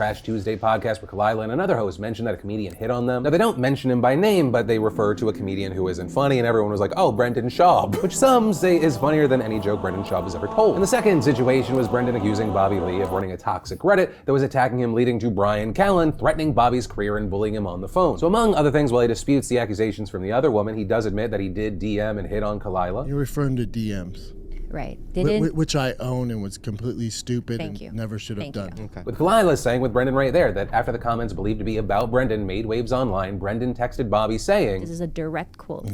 Trash Tuesday podcast where Kalila and another host mentioned that a comedian hit on them. Now, they don't mention him by name, but they refer to a comedian who isn't funny, and everyone was like, oh, Brendan Schaub, which some say is funnier than any joke Brendan Schaub has ever told. And the second situation was Brendan accusing Bobby Lee of running a toxic Reddit that was attacking him, leading to Brian Callen threatening Bobby's career and bullying him on the phone. So among other things, while he disputes the accusations from the other woman, he does admit that he did DM and hit on Kalila. You're referring to DMs. Right. Which I own and was completely stupid Thank and you. never should have Thank done. you. Okay. With Kalila saying with Brendan right there that after the comments believed to be about Brendan made waves online, Brendan texted Bobby saying, This is a direct quote.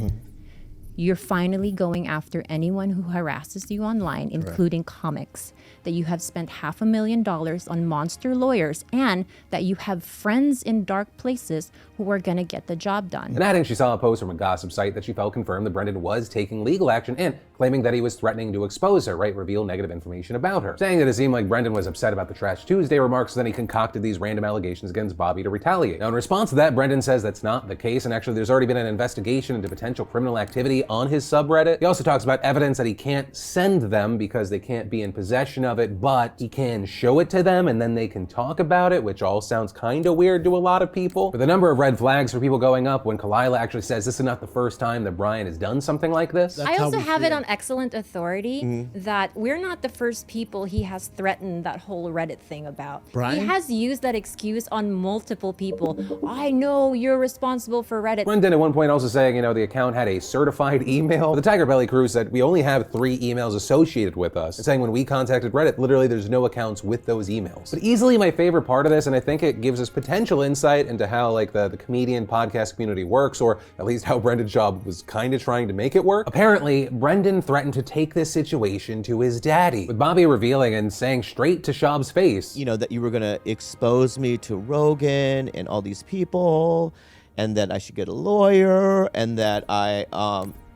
You're finally going after anyone who harasses you online, including comics, that you have spent $500,000 on monster lawyers, and that you have friends in dark places who are gonna get the job done. and adding she saw a post from a gossip site that she felt confirmed that Brendan was taking legal action and claiming that he was threatening to expose her, reveal negative information about her. Saying that it seemed like Brendan was upset about the Trash Tuesday remarks, so then he concocted these random allegations against Bobby to retaliate. Now in response to that, Brendan says that's not the case, and actually there's already been an investigation into potential criminal activity on his subreddit. He also talks about evidence that he can't send them because they can't be in possession of it, but he can show it to them and then they can talk about it, which all sounds kinda weird to a lot of people. But the number of red flags for people going up when Kalila actually says this is not the first time that Brian has done something like this. I also have it on excellent authority that we're not the first people he has threatened that whole Reddit thing about. Brian? He has used that excuse on multiple people. I know you're responsible for Reddit. Brendan at one point also saying, the account had a certified email. The Tiger Belly crew said, we only have 3 emails associated with us. And saying when we contacted Reddit, literally there's no accounts with those emails. But easily my favorite part of this, and I think it gives us potential insight into how the comedian podcast community works, or at least how Brendan Schaub was kind of trying to make it work. Apparently, Brendan threatened to take this situation to his daddy, with Bobby revealing and saying straight to Schaub's face, that you were gonna expose me to Rogan and all these people, and that I should get a lawyer, and that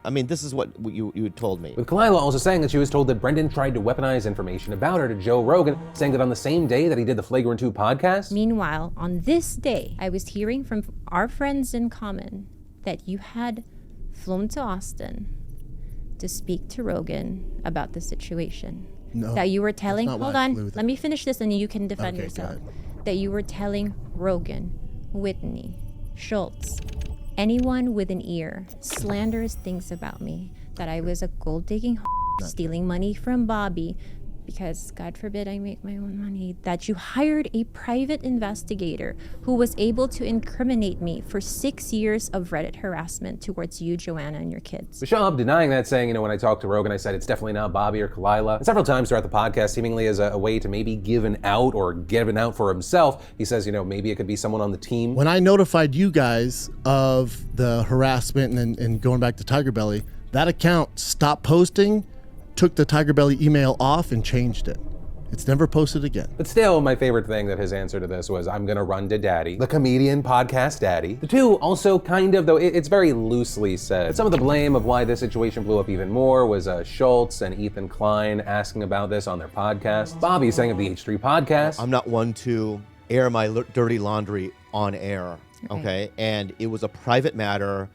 this is what you told me. With Kalila also saying that she was told that Brendan tried to weaponize information about her to Joe Rogan, saying that on the same day that he did the Flagrant 2 podcast. Meanwhile, on this day, I was hearing from our friends in common that you had flown to Austin to speak to Rogan about the situation. No, that you were telling, that's not hold why I on, flew there. let me finish this and you can defend Okay, yourself. go ahead. That you were telling Rogan, Whitney, Schultz, anyone with an ear, slanderous things about me, that I was a gold-digging stealing money from Bobby, because God forbid I make my own money, that you hired a private investigator who was able to incriminate me for 6 years of Reddit harassment towards you, Joanna, and your kids. Schaub denying that, saying, when I talked to Rogan, I said it's definitely not Bobby or Kalila. And several times throughout the podcast, seemingly as a way to maybe give an out or give an out for himself, he says, maybe it could be someone on the team. When I notified you guys of the harassment and going back to Tiger Belly, that account stopped posting, took the Tiger Belly email off, and changed it. It's never posted again. But still, my favorite thing that his answer to this was, I'm gonna run to daddy, the comedian podcast daddy. The two also kind of, though it's very loosely said, but some of the blame of why this situation blew up even more was Schultz and Ethan Klein asking about this on their podcast. Bobby saying of the H3 podcast, I'm not one to air my dirty laundry on air, okay? And it was a private matter.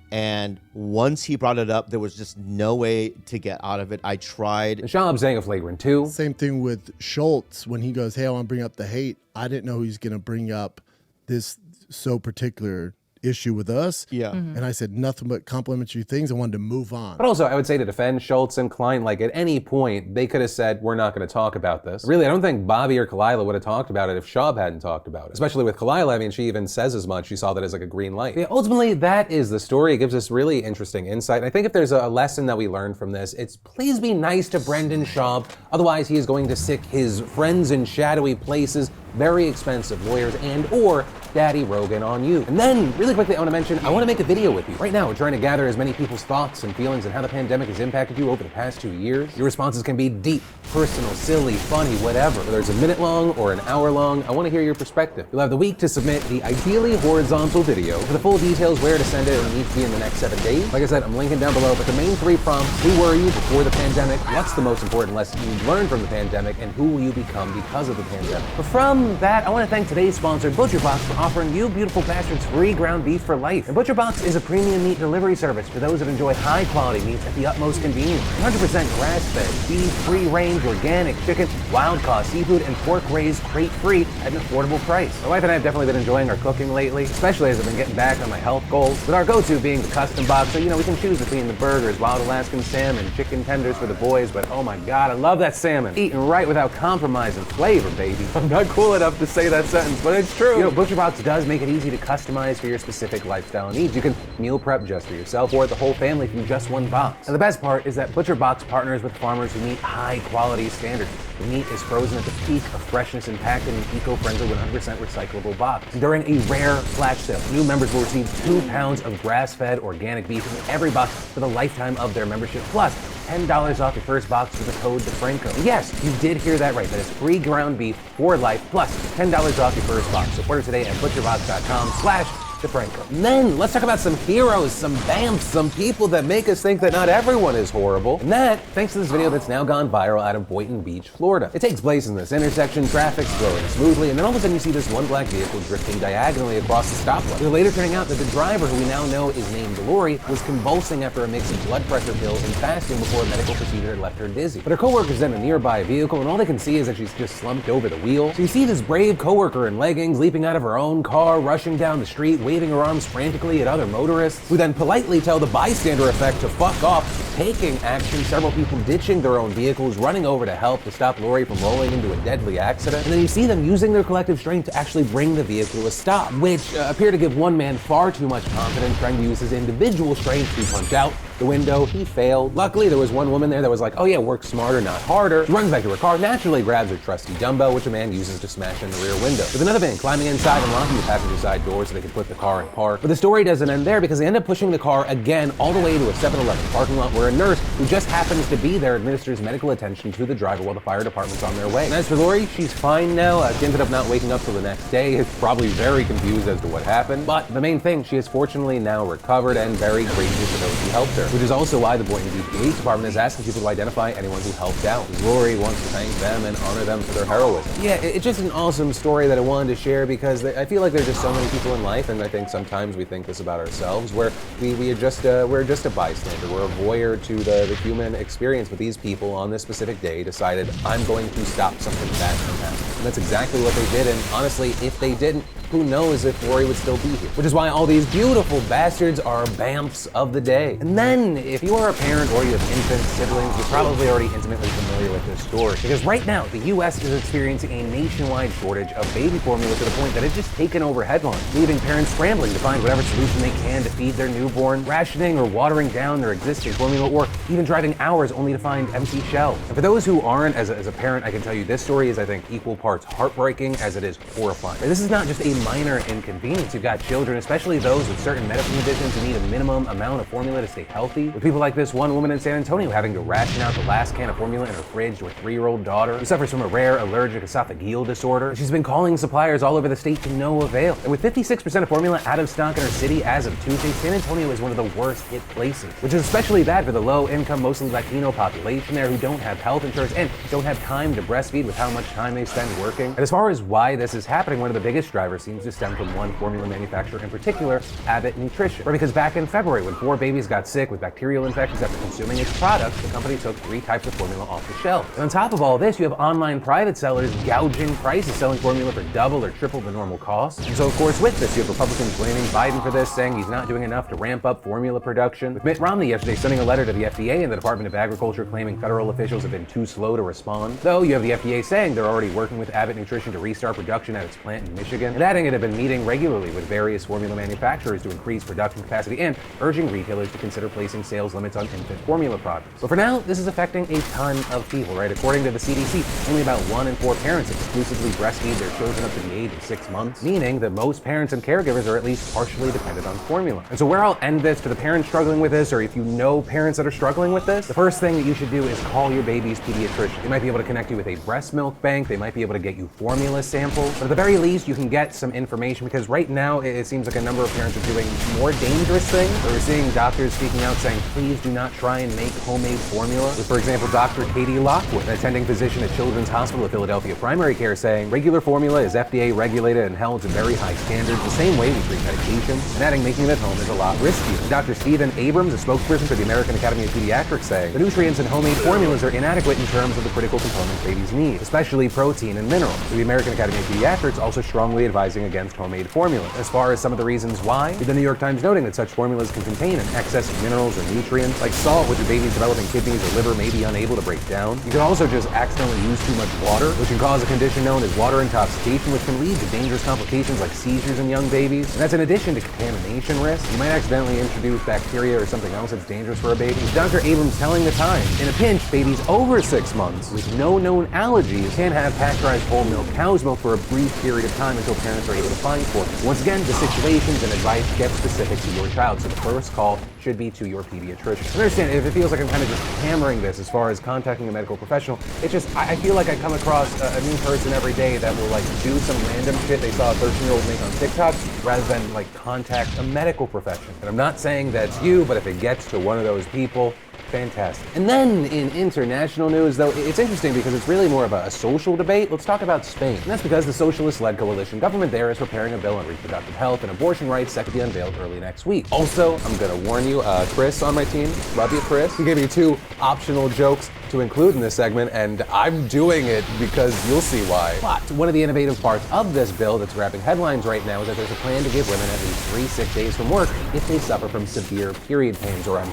And once he brought it up, there was just no way to get out of it. I tried. And Schaub saying of Flagrant 2. Same thing with Schultz when he goes, hey, I want to bring up the hate. I didn't know he's going to bring up this so particular issue with us. Yeah. And I said nothing but complimentary things. I wanted to move on. But also, I would say to defend Schultz and Klein, at any point, they could have said, we're not going to talk about this. Really, I don't think Bobby or Kalila would have talked about it if Schaub hadn't talked about it. Especially with Kalila, she even says as much. She saw that as a green light. Yeah, ultimately, that is the story. It gives us really interesting insight. And I think if there's a lesson that we learn from this, it's please be nice to Brendan Schaub. Otherwise, he is going to sick his friends in shadowy places, very expensive lawyers, and or Daddy Rogan on you. And then, really quickly, I want to mention, I want to make a video with you. Right now, we're trying to gather as many people's thoughts and feelings and how the pandemic has impacted you over the past 2 years. Your responses can be deep, personal, silly, funny, whatever. Whether it's a minute long or an hour long, I want to hear your perspective. You'll have the week to submit the ideally horizontal video. For the full details, where to send it, it'll need to be in the next 7 days. Like I said, I'm linking down below, but the main 3 prompts: who were you before the pandemic? What's the most important lesson you learned from the pandemic? And who will you become because of the pandemic? But from from that, I want to thank today's sponsor, ButcherBox, for offering you beautiful bastards free ground beef for life. And ButcherBox is a premium meat delivery service for those that enjoy high-quality meats at the utmost convenience. 100% grass-fed, beef, free-range, organic chicken, wild-caught seafood, and pork-raised crate-free at an affordable price. My wife and I have definitely been enjoying our cooking lately, especially as I've been getting back on my health goals, with our go-to being the custom box, so we can choose between the burgers, wild Alaskan salmon, chicken tenders for the boys, but oh my god, I love that salmon. Eating right without compromising flavor, baby. I'm not cool enough to say that sentence, but it's true. ButcherBox does make it easy to customize for your specific lifestyle needs. You can meal prep just for yourself or the whole family from just one box. And the best part is that ButcherBox partners with farmers who meet high-quality standards. The meat is frozen at the peak of freshness and packed in an eco-friendly 100% recyclable box. And during a rare flash sale, new members will receive 2 pounds of grass-fed organic beef in every box for the lifetime of their membership, plus $10 off your first box with the code DeFranco. Yes, you did hear that right. That is free ground beef for life, plus $10 off your first box. So order today at butcherbox.com/DeFranco. And then let's talk about some heroes, some BAMFs, some people that make us think that not everyone is horrible. And that, thanks to this video that's now gone viral out of Boynton Beach, Florida. It takes place in this intersection, traffic's flowing smoothly, and then all of a sudden you see this one black vehicle drifting diagonally across the stoplight. With later turning out that the driver, who we now know is named Lori, was convulsing after a mix of blood pressure pills and fasting before a medical procedure had left her dizzy. But her coworker's in a nearby vehicle, and all they can see is that she's just slumped over the wheel. So you see this brave coworker in leggings leaping out of her own car, rushing down the street, waving her arms frantically at other motorists, who then politely tell the bystander effect to fuck off, taking action, several people ditching their own vehicles, running over to help to stop Lori from rolling into a deadly accident. And then you see them using their collective strength to actually bring the vehicle to a stop, which appeared to give one man far too much confidence, trying to use his individual strength to punch out the window. He failed. Luckily, there was one woman there that was like, oh yeah, work smarter, not harder. She runs back to her car, naturally grabs her trusty dumbbell, which a man uses to smash in the rear window. With another man climbing inside and locking the passenger side door so they can put the car in park. But the story doesn't end there, because they end up pushing the car again all the way to a 7-Eleven parking lot, where a nurse who just happens to be there administers medical attention to the driver while the fire department's on their way. And as for Lori, she's fine now. She ended up not waking up till the next day. It's probably very confused as to what happened. But the main thing, she is fortunately now recovered and very grateful for those who helped her, which is also why the Boynton Beach Police Department is asking people to identify anyone who helped out. Lori wants to thank them and honor them for their heroism. Yeah, it's just an awesome story that I wanted to share, because I feel like there's just so many people in life, and I think sometimes we think this about ourselves, where we're just a bystander, we're a voyeur to the human experience. But these people on this specific day decided, I'm going to stop something bad from happening. And that's exactly what they did, and honestly, if they didn't, who knows if Lori would still be here. Which is why all these beautiful bastards are BAMFs of the day. And then, if you are a parent or you have infants, siblings, you're probably already intimately familiar with this story. Because right now, the US is experiencing a nationwide shortage of baby formula, to the point that it's just taken over headlines, leaving parents scrambling to find whatever solution they can to feed their newborn, rationing or watering down their existing formula, or even driving hours only to find empty shelves. And for those who aren't, as a parent, I can tell you this story is, I think, equal parts heartbreaking as it is horrifying. This is not just a minor inconvenience. You've got children, especially those with certain medical conditions, who need a minimum amount of formula to stay healthy. With people like this one woman in San Antonio having to ration out the last can of formula in her fridge to her 3-year-old daughter, who suffers from a rare allergic esophageal disorder. She's been calling suppliers all over the state to no avail. And with 56% of formula out of stock in her city as of Tuesday, San Antonio is one of the worst hit places, which is especially bad for the low-income, mostly Latino population there, who don't have health insurance and don't have time to breastfeed with how much time they spend working. And as far as why this is happening, one of the biggest drivers seems to stem from one formula manufacturer in particular, Abbott Nutrition. Or because back in February, when 4 babies got sick with bacterial infections after consuming its products, the company took 3 types of formula off the shelves. And on top of all this, you have online private sellers gouging prices, selling formula for double or triple the normal cost. And so, of course, with this, you have Republicans blaming Biden for this, saying he's not doing enough to ramp up formula production, with Mitt Romney yesterday sending a letter to the FDA and the Department of Agriculture claiming federal officials have been too slow to respond. Though you have the FDA saying they're already working with Abbott Nutrition to restart production at its plant in Michigan, and adding it had been meeting regularly with various formula manufacturers to increase production capacity, and urging retailers to consider placing sales limits on infant formula products. But for now, this is affecting a ton of people, right? According to the CDC, only about 1 in 4 parents exclusively breastfeed their children up to the age of 6 months, meaning that most parents and caregivers are at least partially dependent on formula. And so where I'll end this, for the parents struggling with this, or if you know parents that are struggling with this, the first thing that you should do is call your baby's pediatrician. They might be able to connect you with a breast milk bank, they might be able to get you formula samples, but at the very least, you can get some some information, because right now it seems like a number of parents are doing more dangerous things. We're seeing doctors speaking out saying, please do not try and make homemade formula. With, for example, Dr. Katie Lockwood, an attending physician at Children's Hospital of Philadelphia Primary Care, saying regular formula is FDA regulated and held to very high standards, the same way we treat medication, and adding making it at home is a lot riskier. And Dr. Stephen Abrams, a spokesperson for the American Academy of Pediatrics, saying the nutrients in homemade formulas are inadequate in terms of the critical components babies need, especially protein and minerals. So the American Academy of Pediatrics also strongly advising against homemade formulas. As far as some of the reasons why, the New York Times noting that such formulas can contain an excess of minerals or nutrients, like salt, which your baby's developing kidneys or liver may be unable to break down. You can also just accidentally use too much water, which can cause a condition known as water intoxication, which can lead to dangerous complications like seizures in young babies. And that's in addition to contamination risk. You might accidentally introduce bacteria or something else that's dangerous for a baby. Dr. Abrams telling The Times, in a pinch, babies over 6 months with no known allergies can have pasteurized whole milk cow's milk for a brief period of time until parents are able to find formula. Once again, the situations and advice get specific to your child, so the first call should be to your pediatrician. Understand, if it feels like I'm kind of just hammering this as far as contacting a medical professional, it's just, I feel like I come across a new person every day that will like do some random shit they saw a 13-year-old make on TikTok rather than like contact a medical profession. And I'm not saying that's you, but if it gets to one of those people, fantastic. And then in international news, though, it's interesting because it's really more of a social debate. Let's talk about Spain. And that's because the socialist-led coalition government there is preparing a bill on reproductive health and abortion rights set to be unveiled early next week. Also, I'm gonna warn you, Chris on my team, love you, Chris. He gave me 2 optional jokes to include in this segment, and I'm doing it because you'll see why. But one of the innovative parts of this bill that's grabbing headlines right now is that there's a plan to give women at least 3 sick days from work if they suffer from severe period pains, or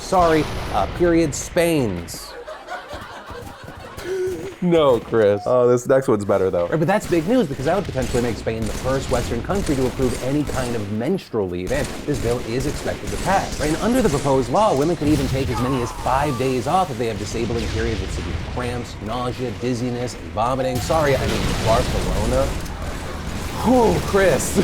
period spains. No, Chris. Oh, this next one's better though. Right, but that's big news because that would potentially make Spain the first Western country to approve any kind of menstrual leave, and this bill is expected to pass. Right, and under the proposed law, women could even take as many as 5 days off if they have disabling periods with severe cramps, nausea, dizziness, and vomiting. Sorry, I mean Barcelona. Oh, Chris.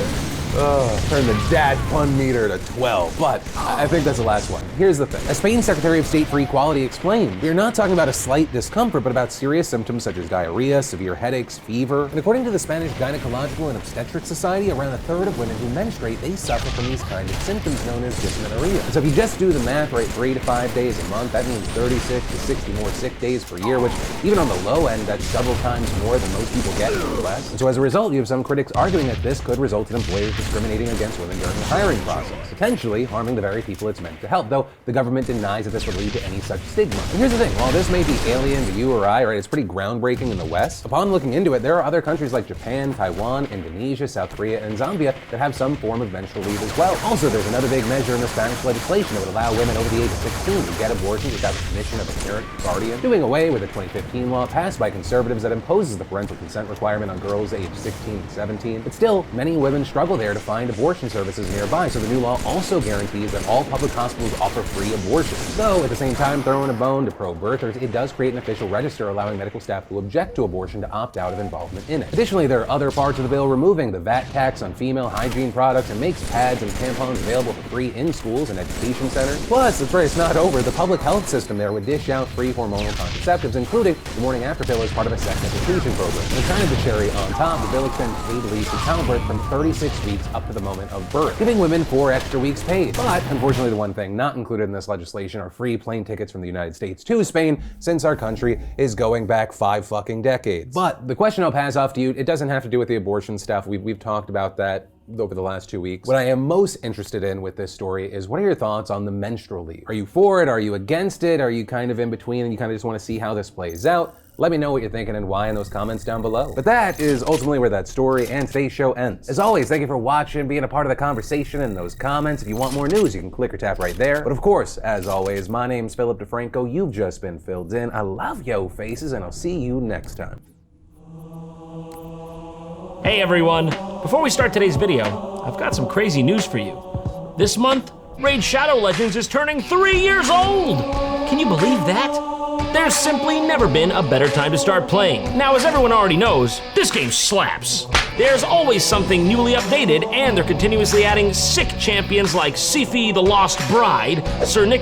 Turn the dad pun meter to 12, but I think that's the last one. Here's the thing. As Spain's Secretary of State for Equality explained, we're not talking about a slight discomfort, but about serious symptoms such as diarrhea, severe headaches, fever. And according to the Spanish Gynecological and Obstetric Society, around 1/3 of women who menstruate, they suffer from these kind of symptoms known as dysmenorrhea. And so if you just do the math, right, 3 to 5 days a month, that means 36 to 60 more sick days per year, which even on the low end, that's several times more than most people get in the US. And so as a result, you have some critics arguing that this could result in employers discriminating against women during the hiring process, potentially harming the very people it's meant to help, though the government denies that this would lead to any such stigma. And here's the thing, while this may be alien to you or I, right, it's pretty groundbreaking in the West. Upon looking into it, there are other countries like Japan, Taiwan, Indonesia, South Korea, and Zambia that have some form of menstrual leave as well. Also, there's another big measure in the Spanish legislation that would allow women over the age of 16 to get abortions without the permission of a parent or guardian, doing away with a 2015 law passed by conservatives that imposes the parental consent requirement on girls aged 16 and 17. But still, many women struggle there to find abortion services nearby, so the new law also guarantees that all public hospitals offer free abortions. Though, at the same time, throwing a bone to pro-birthers, it does create an official register allowing medical staff who object to abortion to opt out of involvement in it. Additionally, there are other parts of the bill removing the VAT tax on female hygiene products and makes pads and tampons available for free in schools and education centers. Plus, that's right, it's not over. The public health system there would dish out free hormonal contraceptives, including the morning after pill as part of a sex education program. And kind of the cherry on top, the bill extends paid leave for childbirth from 36 weeks up to the moment of birth, giving women 4 extra weeks paid. But unfortunately, the one thing not included in this legislation are free plane tickets from the United States to Spain, since our country is going back 5 fucking decades. But the question I'll pass off to you, it doesn't have to do with the abortion stuff. We've talked about that over the last 2 weeks. What I am most interested in with this story is, what are your thoughts on the menstrual leave? Are you for it? Are you against it? Are you kind of in between and you kind of just want to see how this plays out? Let me know what you're thinking and why in those comments down below. But that is ultimately where that story and today's show ends. As always, thank you for watching, being a part of the conversation in those comments. If you want more news, you can click or tap right there. But of course, as always, my name's Philip DeFranco. You've just been filled in. I love yo faces, and I'll see you next time. Hey everyone! Before we start today's video, I've got some crazy news for you. This month, Raid Shadow Legends is turning 3 years old! Can you believe that? There's simply never been a better time to start playing. Now, as everyone already knows, this game slaps. There's always something newly updated, and they're continuously adding sick champions like Sifi the Lost Bride, Sir Nicholas